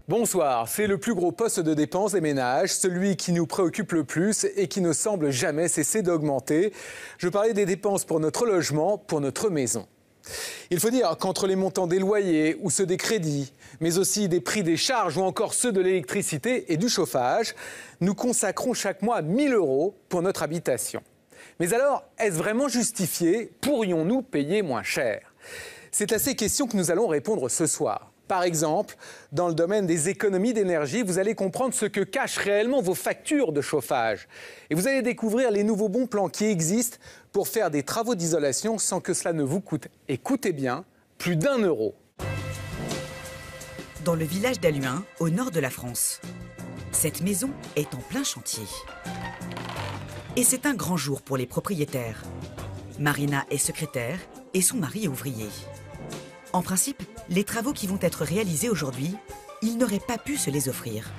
Bonsoir, c'est le plus gros poste de dépenses des ménages, celui qui nous préoccupe le plus et qui ne semble jamais cesser d'augmenter. Je parlais des dépenses pour notre logement, pour notre maison. Il faut dire qu'entre les montants des loyers ou ceux des crédits, mais aussi des prix des charges ou encore ceux de l'électricité et du chauffage, nous consacrons chaque mois 1 000 € pour notre habitation. Mais alors, est-ce vraiment justifié? Pourrions-nous payer moins cher? C'est à ces questions que nous allons répondre ce soir. Par exemple, dans le domaine des économies d'énergie, vous allez comprendre ce que cachent réellement vos factures de chauffage. Et vous allez découvrir les nouveaux bons plans qui existent pour faire des travaux d'isolation sans que cela ne vous coûte, écoutez bien, plus d'1 euro. Dans le village d'Halluin, au nord de la France. Cette maison est en plein chantier. Et c'est un grand jour pour les propriétaires. Marina est secrétaire et son mari est ouvrier. En principe, les travaux qui vont être réalisés aujourd'hui, ils n'auraient pas pu se les offrir.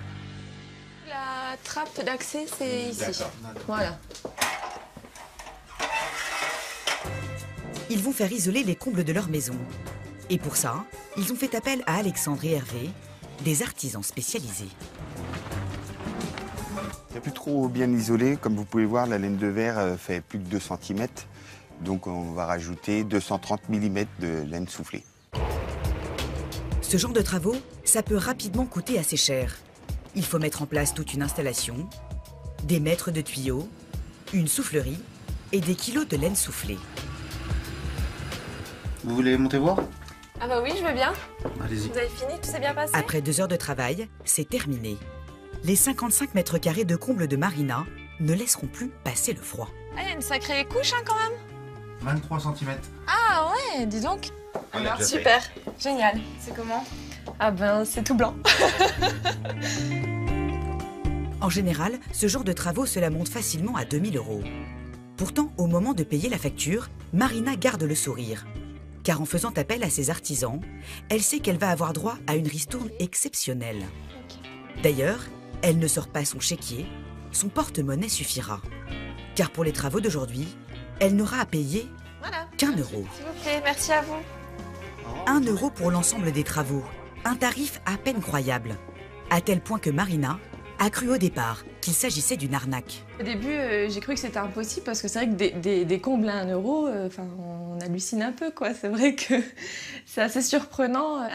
La trappe d'accès, c'est ici. Voilà. Ils vont faire isoler les combles de leur maison. Et pour ça, ils ont fait appel à Alexandre et Hervé, des artisans spécialisés. C'est plus trop bien isolé. Comme vous pouvez voir, la laine de verre fait plus de 2 cm. Donc on va rajouter 230 mm de laine soufflée. Ce genre de travaux, ça peut rapidement coûter assez cher. Il faut mettre en place toute une installation, des mètres de tuyaux, une soufflerie et des kilos de laine soufflée. Vous voulez monter voir? Ah bah oui, je veux bien. Allez-y. Vous avez fini? Tout s'est bien passé? Après 2 heures de travail, c'est terminé. Les 55 mètres carrés de comble de Marina ne laisseront plus passer le froid. Ah, il y a une sacrée couche hein, quand même. 23 cm. Ah ouais, dis donc. On a Alors déjà super, génial. C'est comment? Ah ben c'est tout blanc. En général, ce genre de travaux cela monte facilement à 2 000 €. Pourtant, au moment de payer la facture, Marina garde le sourire. Car en faisant appel à ses artisans, elle sait qu'elle va avoir droit à une ristourne exceptionnelle. D'ailleurs, elle ne sort pas son chéquier, son porte-monnaie suffira. Car pour les travaux d'aujourd'hui, elle n'aura à payer Voilà. qu'1 euro. S'il vous plaît, merci à vous. 1 euro pour l'ensemble des travaux. Un tarif à peine croyable. À tel point que Marina a cru au départ qu'il s'agissait d'une arnaque. Au début, j'ai cru que c'était impossible parce que c'est vrai que des combles à 1 euro, on hallucine un peu quoi. C'est vrai que c'est assez surprenant.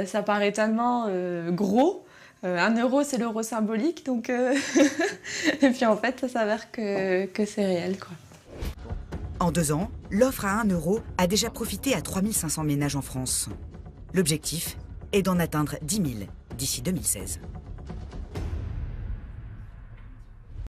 Ça paraît tellement gros. 1 euro, c'est l'euro symbolique, donc et puis en fait, ça s'avère que c'est réel quoi. En 2 ans, l'offre à 1 euro a déjà profité à 3 500 ménages en France. L'objectif est d'en atteindre 10 000 d'ici 2016.